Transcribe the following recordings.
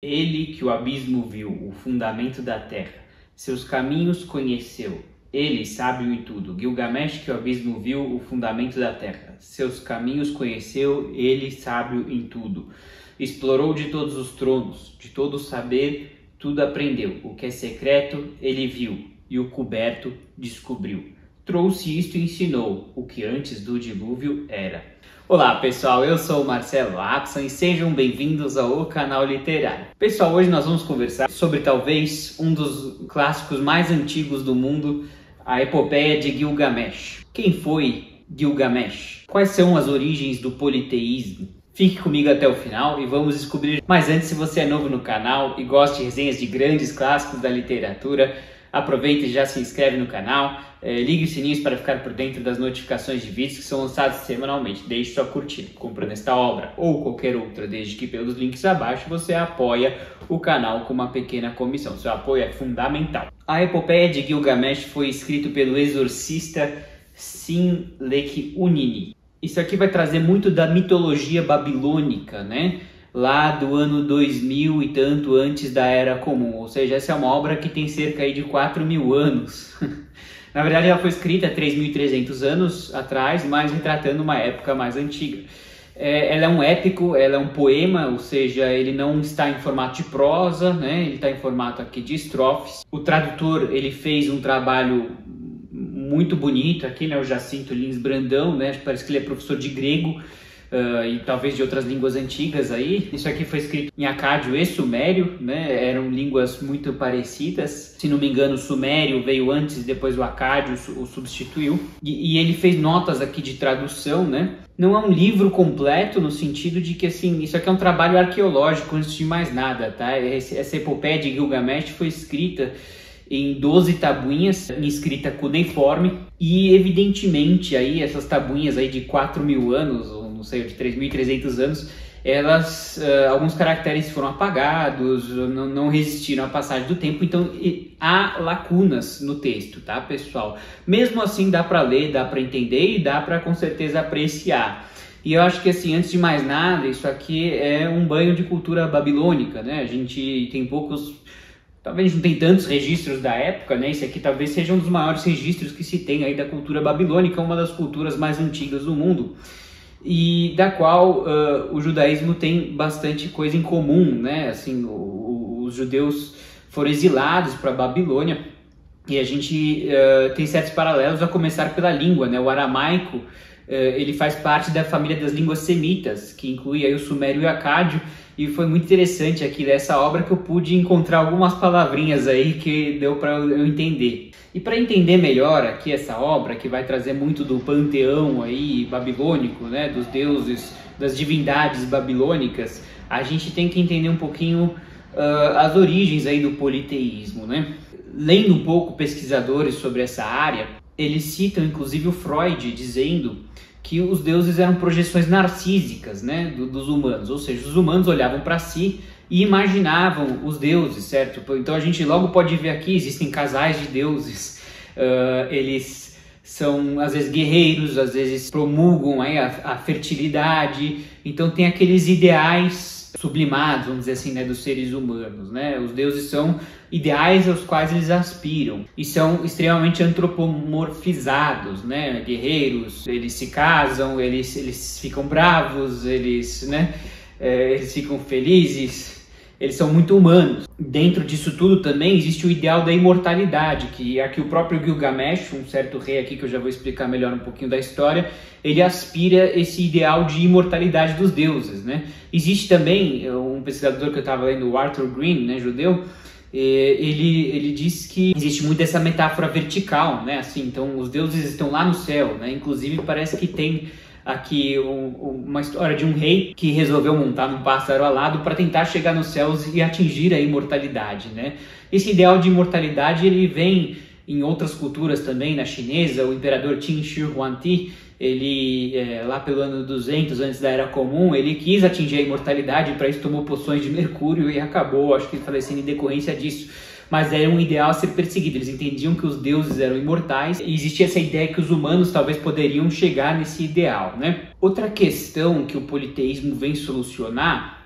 Ele que o abismo viu, o fundamento da terra, seus caminhos conheceu. Ele, sábio em tudo. Gilgamesh que o abismo viu, o fundamento da terra, seus caminhos conheceu. Ele, sábio em tudo. Explorou de todos os tronos, de todo o saber, tudo aprendeu. O que é secreto, ele viu, e o coberto descobriu. Trouxe isto e ensinou, o que antes do dilúvio era. Olá pessoal, eu sou o Marcelo Axon e sejam bem-vindos ao canal Literário. Pessoal, hoje nós vamos conversar sobre talvez um dos clássicos mais antigos do mundo, a epopeia de Gilgamesh. Quem foi Gilgamesh? Quais são as origens do politeísmo? Fique comigo até o final e vamos descobrir. Mas antes, se você é novo no canal e gosta de resenhas de grandes clássicos da literatura, aproveita e já se inscreve no canal, ligue os sininhos para ficar por dentro das notificações de vídeos que são lançados semanalmente. Deixe sua curtida comprando esta obra ou qualquer outra, desde que pelos links abaixo você apoia o canal com uma pequena comissão. Seu apoio é fundamental. A epopeia de Gilgamesh foi escrita pelo exorcista Sinleq-Unni. Isso aqui vai trazer muito da mitologia babilônica, né? Lá do ano 2000 e tanto antes da Era Comum, ou seja, essa é uma obra que tem cerca aí de 4.000 anos. Na verdade ela foi escrita há 3.300 anos atrás, mas retratando uma época mais antiga. Ela é um épico, ela é um poema, ou seja, ele não está em formato de prosa, né? Ele está em formato aqui de estrofes. O tradutor, ele fez um trabalho muito bonito aqui, né? O Jacinto Lins Brandão, né? Parece que ele é professor de grego. E talvez de outras línguas antigas aí. Isso aqui foi escrito em acádio e sumério, né? Eram línguas muito parecidas. Se não me engano, o sumério veio antes, depois o acádio o substituiu. E ele fez notas aqui de tradução, né? Não é um livro completo no sentido de que, assim, isso aqui é um trabalho arqueológico antes de mais nada, tá? Essa epopeia de Gilgamesh foi escrita em 12 tabuinhas, em escrita cuneiforme, e evidentemente aí essas tabuinhas aí de 4.000 anos, ou não sei, de 3.300 anos, elas, alguns caracteres foram apagados, não resistiram à passagem do tempo, então há lacunas no texto, tá pessoal? Mesmo assim dá para ler, dá para entender e dá para com certeza apreciar. E eu acho que, assim, antes de mais nada, isso aqui é um banho de cultura babilônica, né? A gente tem poucos... Talvez não tem tantos registros da época, né? Esse aqui talvez seja um dos maiores registros que se tem aí da cultura babilônica, uma das culturas mais antigas do mundo, e da qual o judaísmo tem bastante coisa em comum, né? Assim, os judeus foram exilados para a Babilônia e a gente tem certos paralelos, a começar pela língua, né? O aramaico, ele faz parte da família das línguas semitas, que inclui aí o sumério e o acádio. E foi muito interessante aqui nessa obra que eu pude encontrar algumas palavrinhas aí que deu para eu entender. E para entender melhor aqui essa obra, que vai trazer muito do panteão aí babilônico, né, dos deuses, das divindades babilônicas, a gente tem que entender um pouquinho as origens aí do politeísmo, né? Lendo um pouco pesquisadores sobre essa área, eles citam inclusive o Freud dizendo que os deuses eram projeções narcísicas, né, dos humanos, ou seja, os humanos olhavam para si e imaginavam os deuses, certo? Então a gente logo pode ver aqui, existem casais de deuses, eles são às vezes guerreiros, às vezes promulgam aí a fertilidade, então tem aqueles ideais sublimados, vamos dizer assim, né, dos seres humanos, né? Os deuses são ideais aos quais eles aspiram e são extremamente antropomorfizados, né? Guerreiros, eles se casam, eles ficam bravos, eles ficam felizes, eles são muito humanos. Dentro disso tudo também existe o ideal da imortalidade, que aqui o próprio Gilgamesh, um certo rei aqui que eu já vou explicar melhor um pouquinho da história, ele aspira esse ideal de imortalidade dos deuses, né? Existe também um pesquisador que eu estava lendo, o Arthur Green, né, judeu, ele diz que existe muito essa metáfora vertical, né? Assim, então os deuses estão lá no céu, né? Inclusive parece que tem aqui uma história de um rei que resolveu montar num pássaro alado para tentar chegar nos céus e atingir a imortalidade, né? Esse ideal de imortalidade ele vem em outras culturas também, na chinesa, o imperador Qin Shi Huangdi, ele lá pelo ano 200 antes da Era Comum, ele quis atingir a imortalidade, para isso tomou poções de mercúrio e acabou, acho que falecendo em decorrência disso. Mas era um ideal a ser perseguido, eles entendiam que os deuses eram imortais e existia essa ideia que os humanos talvez poderiam chegar nesse ideal, né? Outra questão que o politeísmo vem solucionar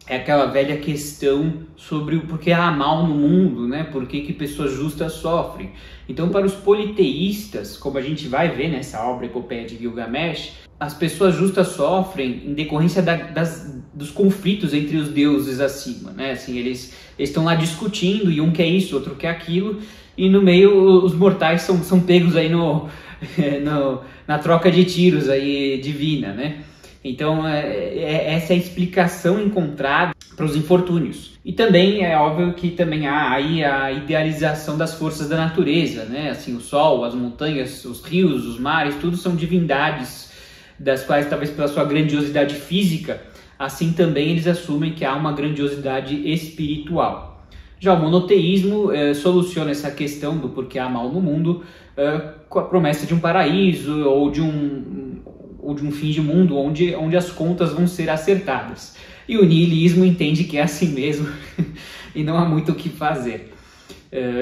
é aquela velha questão sobre o porquê há mal no mundo, né? Por que pessoas justas sofrem. Então, para os politeístas, como a gente vai ver nessa obra Epopeia de Gilgamesh, as pessoas justas sofrem em decorrência dos conflitos entre os deuses acima, né? Assim, eles estão lá discutindo e um quer isso, outro quer aquilo, e no meio os mortais são pegos aí na troca de tiros aí divina, né? Então, essa é a explicação encontrada para os infortúnios. E também é óbvio que também há aí a idealização das forças da natureza, né? Assim, o sol, as montanhas, os rios, os mares, tudo são divindades, das quais, talvez pela sua grandiosidade física, assim também eles assumem que há uma grandiosidade espiritual. Já o monoteísmo soluciona essa questão do porquê há mal no mundo com a promessa de um paraíso ou de um fim de mundo onde as contas vão ser acertadas. E o niilismo entende que é assim mesmo e não há muito o que fazer.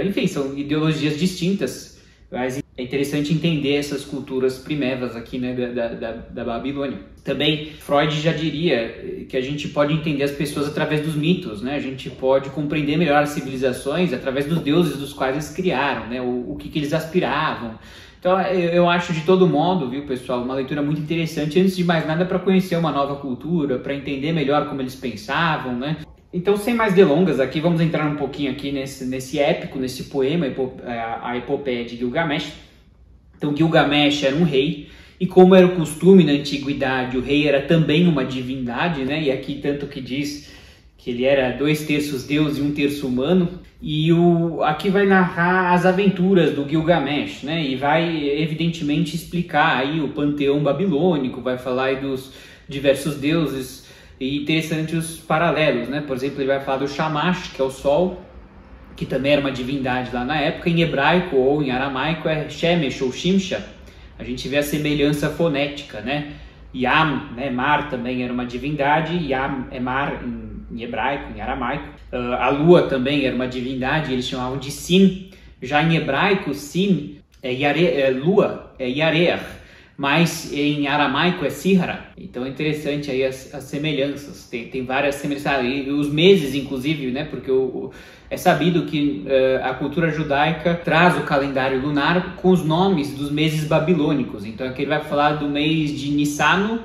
Enfim, são ideologias distintas, mas é interessante entender essas culturas primevas aqui, né, da Babilônia. Também Freud já diria que a gente pode entender as pessoas através dos mitos, né? A gente pode compreender melhor as civilizações através dos deuses dos quais eles criaram, né? O que eles aspiravam. Então, eu acho de todo modo, viu, pessoal, uma leitura muito interessante, antes de mais nada, para conhecer uma nova cultura, para entender melhor como eles pensavam, né? Então, sem mais delongas, aqui vamos entrar um pouquinho aqui nesse épico, nesse poema, a Epopeia de Gilgamesh. Então, Gilgamesh era um rei, e como era o costume na antiguidade, o rei era também uma divindade, né? E aqui tanto que diz que ele era 2/3 Deus e 1/3 humano. E aqui vai narrar as aventuras do Gilgamesh, né? E vai evidentemente explicar aí o panteão babilônico, vai falar aí dos diversos deuses e interessante os paralelos, né? Por exemplo, ele vai falar do Shamash, que é o sol, que também era uma divindade lá na época. Em hebraico ou em aramaico é Shemesh ou Shimsha. A gente vê a semelhança fonética, né? Yam, né? Mar também era uma divindade, Yam é mar em hebraico, em aramaico. A lua também era uma divindade, eles chamavam de Sin. Já em hebraico, Sin lua é Yareach, mas em aramaico é Sihara. Então é interessante aí as semelhanças, tem várias semelhanças, e os meses inclusive, né? Porque é sabido que a cultura judaica traz o calendário lunar com os nomes dos meses babilônicos. Então aqui ele vai falar do mês de Nissan,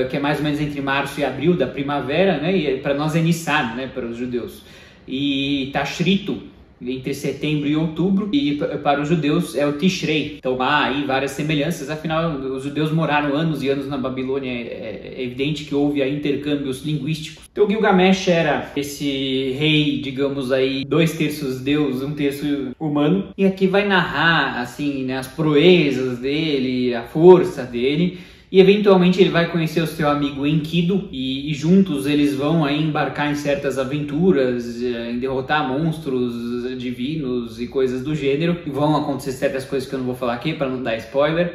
que é mais ou menos entre março e abril, da primavera, né? E para nós é Nissan, né? Para os judeus. E Tashrito, entre setembro e outubro, e para os judeus é o Tishrei. Então há aí várias semelhanças, afinal os judeus moraram anos e anos na Babilônia, é evidente que houve aí intercâmbios linguísticos. Então Gilgamesh era esse rei, digamos aí, 2/3 Deus, 1/3 humano, e aqui vai narrar assim, né, as proezas dele, a força dele. E eventualmente ele vai conhecer o seu amigo Enkidu e juntos eles vão aí embarcar em certas aventuras, em derrotar monstros divinos e coisas do gênero. E vão acontecer certas coisas que eu não vou falar aqui para não dar spoiler.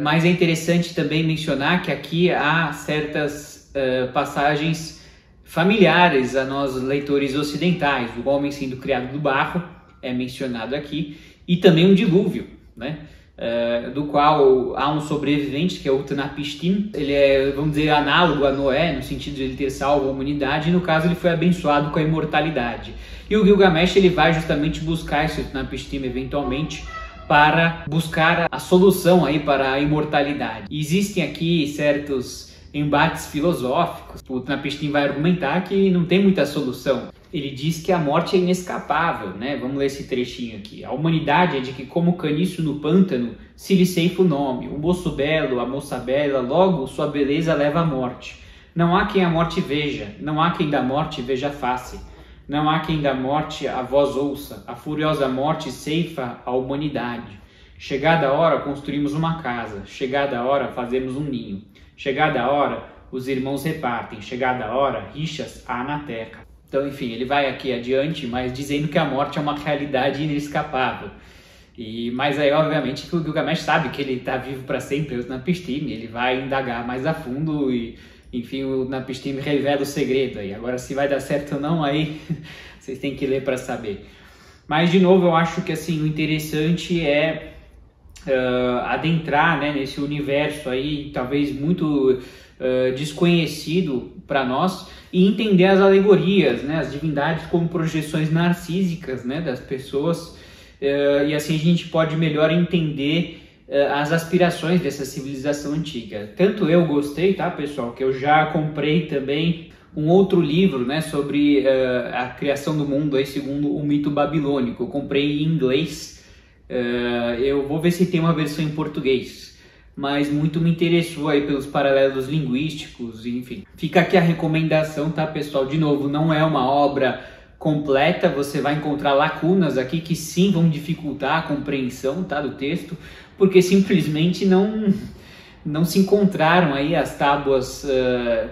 Mas é interessante também mencionar que aqui há certas passagens familiares a nós leitores ocidentais. O homem sendo criado do barro é mencionado aqui, e também um dilúvio, né? Do qual há um sobrevivente que é o Utnapishtim. Ele é, vamos dizer, análogo a Noé, no sentido de ele ter salvo a humanidade, e no caso ele foi abençoado com a imortalidade. E o Gilgamesh ele vai justamente buscar esse Utnapishtim eventualmente para buscar a solução aí para a imortalidade. E existem aqui certos embates filosóficos. O Utnapishtim vai argumentar que não tem muita solução. Ele diz que a morte é inescapável, né? Vamos ler esse trechinho aqui. A humanidade é de que, como caniço no pântano, se lhe ceifa o nome. O moço belo, a moça bela, logo sua beleza leva à morte. Não há quem a morte veja, não há quem da morte veja a face. Não há quem da morte a voz ouça. A furiosa morte ceifa a humanidade. Chegada a hora, construímos uma casa. Chegada a hora, fazemos um ninho. Chegada a hora, os irmãos repartem. Chegada a hora, rixas há na terra. Então, enfim, ele vai aqui adiante, mas dizendo que a morte é uma realidade inescapável. Mas aí, obviamente, que o Gilgamesh sabe que ele está vivo para sempre, o Utnapishtim, ele vai indagar mais a fundo e, enfim, o Utnapishtim revela o segredo. Aí. Agora, se vai dar certo ou não, aí vocês têm que ler para saber. Mas, de novo, eu acho que assim, o interessante é adentrar, né, nesse universo aí, talvez muito desconhecido para nós, e entender as alegorias, né, as divindades como projeções narcísicas, né, das pessoas, e assim a gente pode melhor entender as aspirações dessa civilização antiga. Tanto eu gostei, tá, pessoal, que eu já comprei também um outro livro, né, sobre a criação do mundo aí, segundo o mito babilônico. Eu comprei em inglês, eu vou ver se tem uma versão em português, mas muito me interessou aí pelos paralelos linguísticos, enfim. Fica aqui a recomendação, tá, pessoal? De novo, não é uma obra completa, você vai encontrar lacunas aqui que sim vão dificultar a compreensão, tá, do texto, porque simplesmente não se encontraram aí as tábuas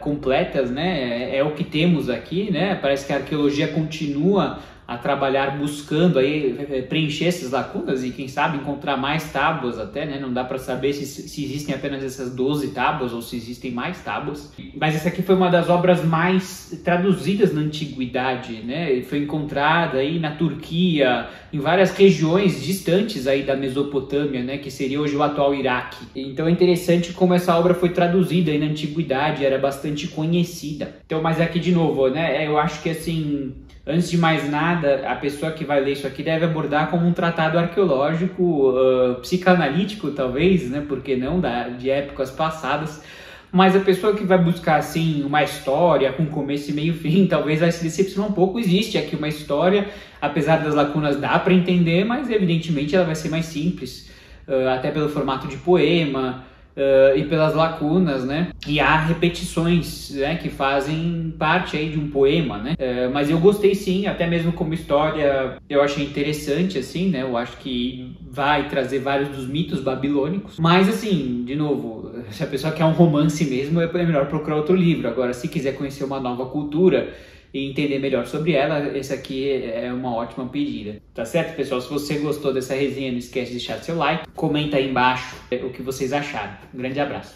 completas, né? É o que temos aqui, né? Parece que a arqueologia continua a trabalhar buscando aí preencher essas lacunas e quem sabe encontrar mais tábuas até, né? Não dá para saber se existem apenas essas 12 tábuas ou se existem mais tábuas. Mas essa aqui foi uma das obras mais traduzidas na antiguidade, né? Foi encontrada aí na Turquia, em várias regiões distantes aí da Mesopotâmia, né? Que seria hoje o atual Iraque. Então é interessante como essa obra foi traduzida aí na antiguidade, era bastante conhecida. Então, mas aqui de novo, né? Eu acho que assim, antes de mais nada, a pessoa que vai ler isso aqui deve abordar como um tratado arqueológico, psicanalítico talvez, né? Porque não de épocas passadas. Mas a pessoa que vai buscar assim uma história com começo e meio e fim, talvez vai se decepcionar um pouco. Existe aqui uma história, apesar das lacunas dá para entender, mas evidentemente ela vai ser mais simples, até pelo formato de poema. E pelas lacunas, né? E há repetições, né, que fazem parte aí de um poema, né? Mas eu gostei sim, até mesmo como história eu achei interessante, assim, né? Eu acho que vai trazer vários dos mitos babilônicos. Mas assim, de novo, se a pessoa quer um romance mesmo, é melhor procurar outro livro. Agora, se quiser conhecer uma nova cultura e entender melhor sobre ela, esse aqui é uma ótima pedida. Tá certo, pessoal? Se você gostou dessa resenha, não esquece de deixar seu like, comenta aí embaixo o que vocês acharam. Um grande abraço.